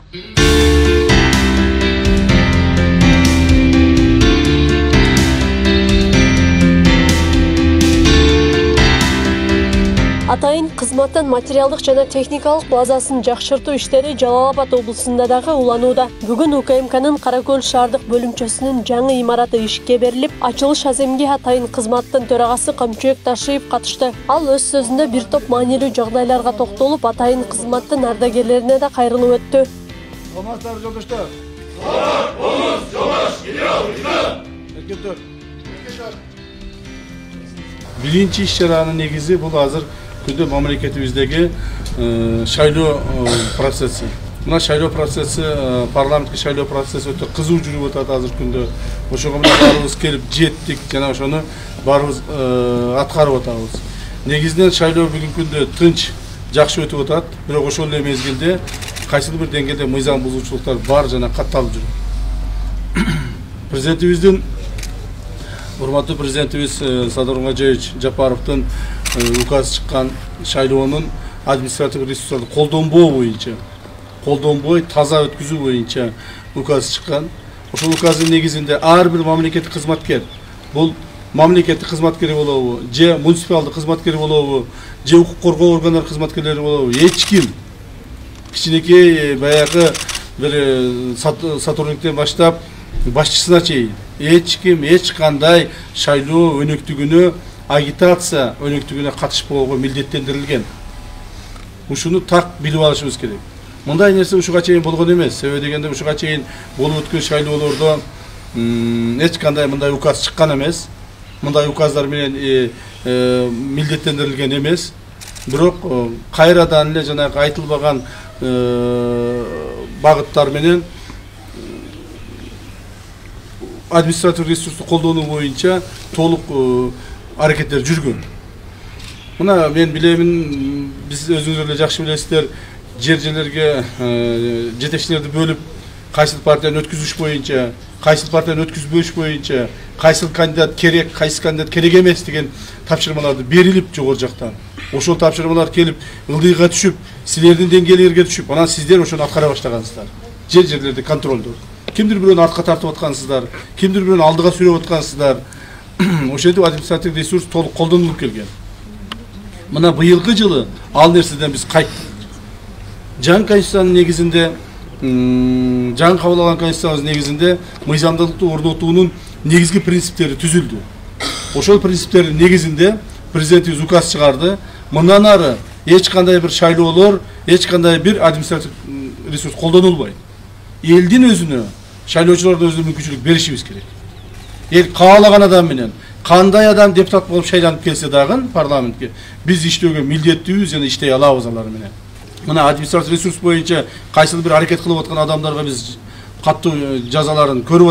Атайын кызматтын материалдык жана техникалык базасын жакшыртуу иштери Жалал Абад облусунда дагы уланууда. Бүгүн УКМКнын Каракөл шаардык бөлүмчөсүнүн жаңы имараты ишке берилип, ачылыш аземге атайын кызматтын төрагасы Камчыбек Ташиев катышты. Ал өз сөзүндө бир топ маанилүү жагдайларга токтолуп, атайын кызматтын ардагерлерине да кайрылып өттү. Саламатсыздар жолдоштор. Биринчи иш-чаранын негизи бул азыр күндө мамлекетибиздеги шайлоо процесси. Мына шайлоо процесси, парламентке шайлоо процесси өтө кызуу жүрүп атат азыр күндө. Ошого менен баарыбыз келип жеттик, жана ошону баарыбыз аткарып атабыз. Негизинен шайлоо бүгүнкү күндө тынч, жакшы өтүп атат, бирок ошол эле мезгилде кайсыл бир деңгээлде мыйзам бузуучулуктар бар жана катталып жүрөт. Президентибиздин урматтуу президентибиз Садыр Омаржаевич Жапаровдун указ чыккан шайлоонун административдик ресурстарды колдонбоо боюнча, колдонбой таза өткүзүү боюнча указ чыккан. Ошол указдын негизинде ар бир мамлекеттик кызматкер, бул мамлекеттик кызматкери болобу, же муниципалдык кызматкери болобу, же укук коргоо органдары кызматкерлери болобу, эч ким кичинекей баягы бир сотрудниктен баштап башчысына чейин эч ким эч кандай шайлоо өнөктүгүнө, агитация өнөктүгүнө катышпоого милдеттендирилген. Ушуну так билип алышыбыз керек. Мындай нерсе ушуга чейин болгон эмес. Себеби дегенде ушуга чейин болуп өткөн шайлоолордо эч кандай мындай указ чыккан эмес. Мындай указдар менен милдеттендирилген эмес. Бирок кайрадан эле жанагы айтылбаган багыттар менен административ ресурсту колдонуу боюнча толук аракеттер жүргөн. Мына мен билемин, биз өзүңүздөр эле жакшы билесиздер, жерлерге жетекчилерди бөлүп, кайсыл партияны өткүзүш боюнча, кайсыл партияны өткүзбөш боюнча, кайсыл кандидат керек, кайсыл кандидат керек эмес деген тапшырмаларды берилип жогору жактан. Ошол тапшырмалар келип, ылдыйга түшүп, силердин деңгээлиңерге түшүп, анан сиздер ошону аткара баштагансыздар. Жерлерде контролду. Кимдир бирөөнү артка тартып аткансыздар, кимдир бирөөнү алдыга сүйрөп аткансыздар. Ошентип административдик ресурс толук колдонулуп келген. Мына быйылкы жылы ал нерседен биз кайттык. Жаңы конституциянын негизинде, жаңы кабыл алган конституциябыз негизинде мыйзамдуулукту орнотуунун негизги принциптери түзүлдү. Ошол принциптердин негизинде президентибиз указ чыгарды. Мындан ары эч кандай бир шайлоолор, эч кандай бир административ ресурс колдонулбайт. Элдин өзүнө, шайлоочулардын өзүнө мүмкүнчүлүк беришибиз керек. Эл каалаган адам менен, кандай адам депутат болуп шайланып келсе дагы парламентке биз иштөөгө милдеттүүбүз жана иштей алабыз алар менен. Мына административ ресурс боюнча кайсыл бир аракет кылып аткан адамдарга биз каттуу жазаларын көрүп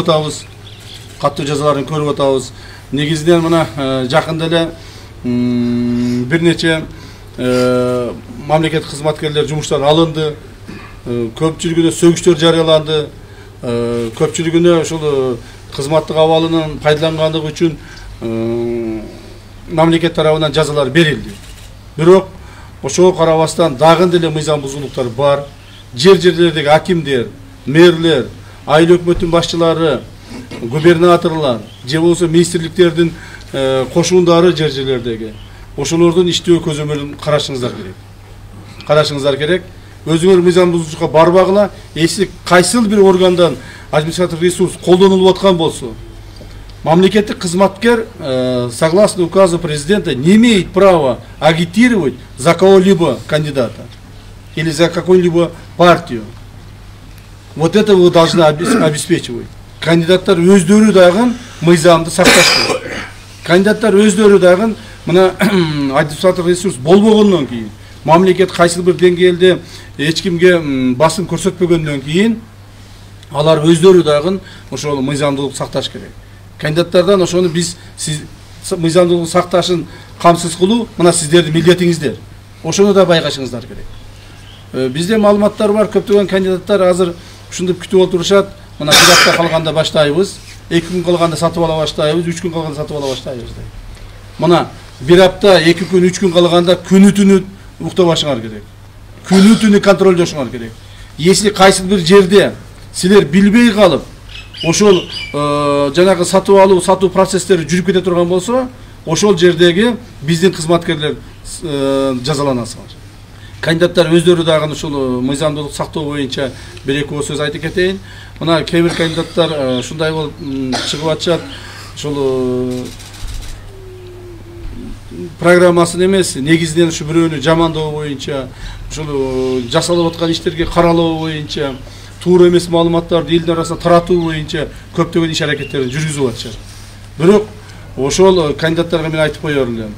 атабыз. Негизинен мына жакында эле бир нече мамлекет кызматкерлер жумуштан алынды. Көпчүлүгүнө сөгүштөр жарыяланды. Көпчүлүгүнө ошол кызматтык абалынын пайдалангандыгы үчүн мамлекет тарабынан жазалар берилди. Бирок ошого карабастан дагы деле мыйзам бузуулуктар бар. Жерлердеги акимдер, мэрлер, айыл өкмөттүн башчылары, губернаторлор, же болбосо министрликтердин кошуундары жерлердеги ошолордун иштөө көзөмөлүн карашыңыздар керек. Өзүңөр мыйзам бузуучулукка барбагыла, эси кайсыл бир органдан административ ресурс колдонулуп аткан болсо, мамлекеттик кызматкер согласно указу президента не имеет права агитировать за кого-либо кандидата или за какую-либо партию. Вот это вы должны обеспечивать. Кандидаттар өздөрү дагы мыйзамды сакташ керек. Кандидаттар өздөрү дагы мына административ ресурс болбогондон кийин, мамлекет кайсыл бир деңгээлде эч кимге басым көрсөтпөгөндөн кийин алар өздөрү дагы ошол мыйзамдуулук сакташ керек. Кандидаттардан ошону биз мыйзамдуулук сакташын камсыз кылуу мына сиздердин милдетиңиздер. Ошону да байкашыңыздар керек. Бизде маалыматтар бар, көптөгөн кандидаттар азыр ушундуп күтүп отурушат. Мына бир апта калганда баштайбыз, 2 күн калганда сатып ала баштайбыз, 3 күн калганда сатып ала баштайбыз. Мына бир апта, 2 күн, 3 күн калганда күнү түнү уктабашыңар керек. Күнү түнү контролдошуңар керек. Если кайсы бир жерде силер билбей калып, ошол жанагы сатып алуу, сатуу процесстери жүрүп кете турган болсо, ошол жердеги биздин кызматкерлер жазаланасыңар. Кандидаттар өздөрү дагы ушул мыйзамдуулук сактоо боюнча бир-эки сөз айтып кетейин. Мына кээ бир кандидаттар ушундай болуп чыгып атышат. Ушул программасын эмес, негизинен ушу бирөөнү жамандоо боюнча, ушул жасалып аткан иштерге каралоо боюнча, туура эмес маалыматтарды элдин арасына таратуу боюнча көптөгөн иш аракеттерин жүргүзүп атышат. Бирок ошол кандидаттарга мен айтып коёр элем.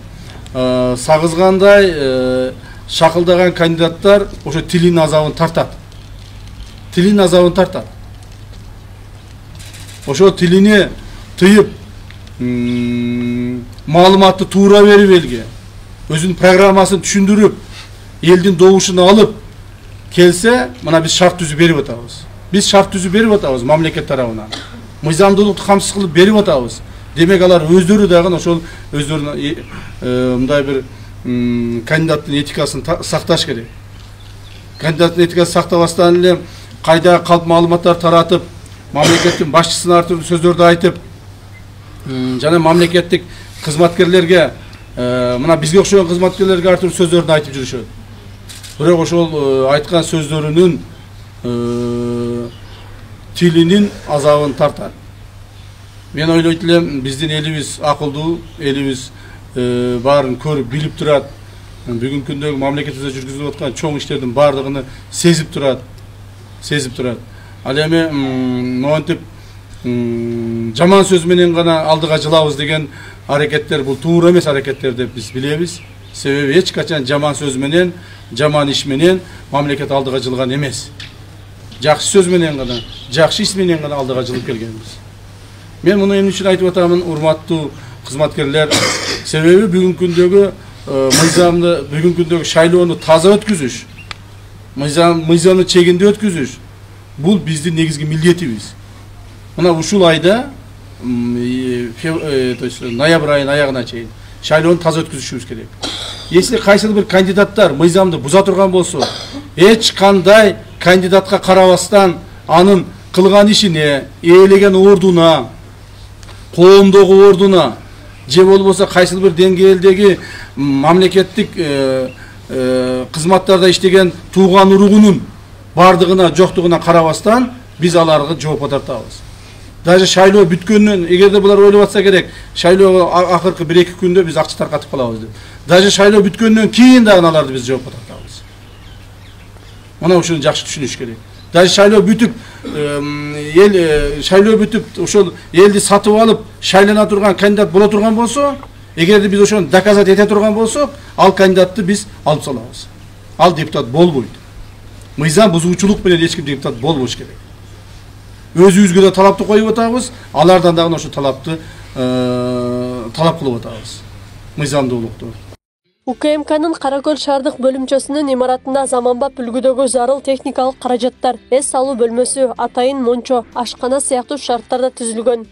Сагызгандай шакылдаган кандидаттар ошо тилин азабын тартат. Тилин азабын тартат. Ошо тилини тыйып, маалыматты туура берип элге, өзүнүн программасын түшүндүрүп, элдин добушун алып келсе, мына биз шарт түзүп берип атабыз. Биз шарт түзүп берип атабыз мамлекет тарабынан. Мыйзамдуулукту камсыз кылып берип атабыз. Демек алар өздөрү дагы ошол өздөрүнүн мындай бир кандидаттын этикасын сакташ керек. Кандидаттын этикасын сактабастан эле кайда калп маалыматтар таратып, мамлекеттин башчысына ар түрдүү сөздөрдү айтып, жана мамлекеттик кызматкерлерге, мына бизге окшогон кызматкерлерге ар түрдүү сөздөрдү айтып жүрүшөт. Бирок ошол айткан сөздөрүнүн тилинин азабын тартат. Мен ойлойт элем, биздин элибиз акылдуу, элибиз баарын көрүп, билип турат. Бүгүнкү күндөгү мамлекетибизде жүргүзүлүп аткан чоң иштердин баардыгын сезип турат. Ал эми монтип жаман сөз менен гана алдыга жылабыз деген аракеттер бул туура эмес аракеттер деп биз билебиз. Себеби эч качан жаман сөз менен, жаман иш менен мамлекет алдыга жылган эмес. Жакшы сөз менен гана, жакшы иш менен гана алдыга жылып келгенбиз. Мен муну эмне үчүн айтып атамын, урматтуу кызматкерлер? Себеби бүгүнкү күндөгү мыйзамды, бүгүнкү күндөгү шайлоону таза өткүзүш, мыйзамды чегинде өткүзүш, бул биздин негизги милдетибиз. Мына ушул айда, ноябрь айынын аягына чейин шайлоону таза өткүзүшүбүз керек. Если кайсыл бир кандидаттар мыйзамды буза турган болсо, эч кандай кандидатка карабастан анын кылган ишине, ээлеген ордуна, коомдогу ордуна, же болбосо кайсыл бир деңгээлдеги мамлекеттик кызматтарда иштеген тууган уругунун бардыгына, жоктугуна карабастан биз аларга жооп тартабыз. Даже шайлоо бүткөндөн, эгерде булар ойлоп атса керек, шайлоо акыркы 1-2 күндө биз акча таркатып калабыз деп. Даже шайлоо бүткөндөн кийин дагы аларды биз жооп тартабыз. Мына ушуну жакшы түшүнүш керек. Даже шайлоо бүтүп, шайлоо бүтүп, ошол элди сатып алып, шайлана турган кандидат боло турган болсо, эгерде биз ошону доказать эте турган болсок, ал кандидатты биз алып салабыз. Ал депутат болбойт. Мыйзам бузуучулук менен эч ким депутат болбош керек. Өзүбүзгө да талапты коюп атабыз, алардан дагы ошо талапты талап кылып атабыз. Мыйзамдуулукту. УКМКнын Каракөл шаардык бөлүмчөсүнүн имаратында заманбап үлгүдөгү зарыл техникалык каражаттар, эс салуу бөлмөсү, атайын мончо, ашкана сыяктуу шарттарда түзүлгөн.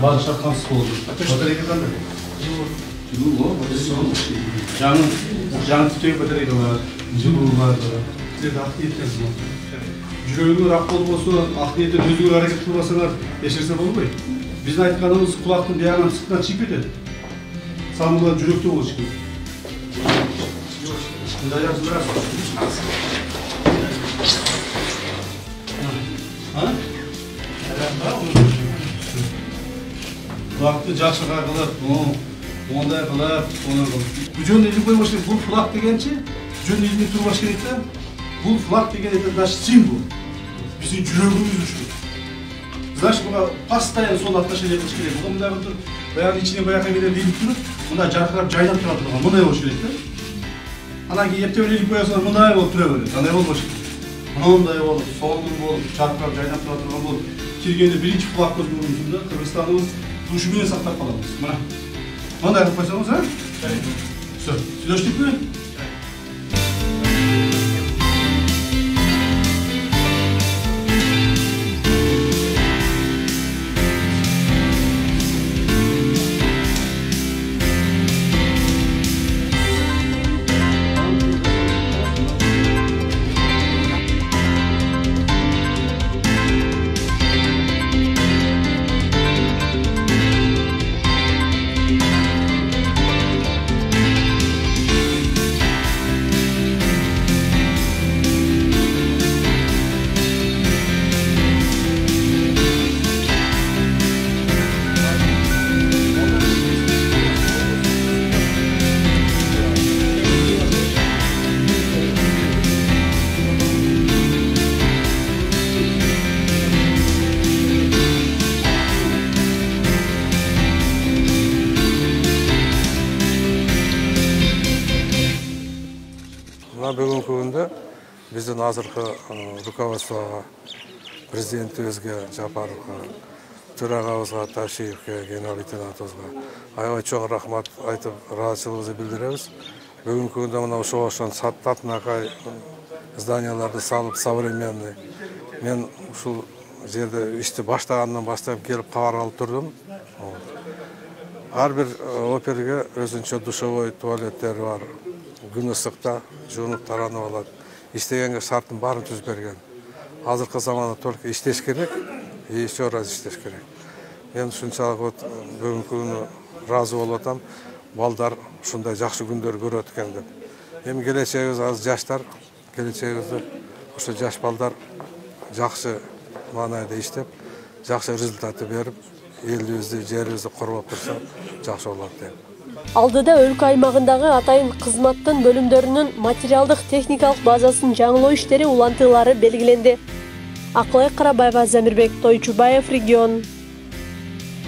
Bazı şartlansız oldu. Batarya kazandı. Жылуу, жаңы түтөй батарейкалар, жылуулар, силерде ак ниеттер бар. Жүрөгүңөр ак болбосо, ак ниеттен өзгөрө аракет кылбасаңар, эч нерсе болбойт. Биздин айтканыбыз кулактын биягынан сыртынан чыгып кетет. Самыйлар жүрөктө болуш керек. Мындай жазылар. Кулакты жакшы кагылып, ондай кылып, жөн элип койбош керек. Бул флаг дегенчи, жөн элип турбаш керек да. Бул флаг деген это наш символ. Биздин жүрөгүбүз үчүн. Значит, буга постоянно сол отношение кылыш керек. Буга мындай кылып, баягы ичине баягы менен элип туруп, мындай жаркырап жайнап тура турган, мындай болуш керек да. Анан кийин эптеп элип коесуңар, мындай болуп тура берет. Андай болбош керек. Мындай болуп, солдун болуп, жаркырап жайнап тура турган болуп, киргенде биринчи флаг көзүмүздүн да Кыргызстаныбыз душу менен сактап калабыз. Мына. Мындай кылып койсоңуз, а? Все. Сүйлөштүкпү? биздин азыркы руководствого, президентибизге Жапаровго, төрагабызга Ташиевке, генерал-лейтенантыбызга аябай чоң рахмат айтып, ыраазычылыгыбызды билдиребиз. Бүгүнкү күндө мына ошол татынакай зданияларды салып, современный. Мен ушул жерде ишти баштагандан баштап келип кабар алып турдум. Ар бир оперге өзүнчө душевой туалеттери бар. Күн ысыкта жуунуп таранып алат. Иштегенге шарттын баарын түзүп берген. Азыркы заманда только иштеш керек, и еще раз иштеш керек. Мен ушунчалык бүгүнкү күнү ыраазы болуп атам. Балдар ушундай жакшы күндөр көрөт экен деп. Эми келечегибиз азыр жаштар, келечегибизде ошо жаш балдар жакшы маанайда иштеп, жакшы результаты берип, элибизди, жерибизди коргоп турса, жакшы болот дейм. Алдыда өлкө аймагындагы атайын кызматтын бөлүмдөрүнүн материалдык техникалык базасын жаңылоо иштери улантылары белгиленди. Акылай Карабаева, Замирбек Тойчубаев, регион.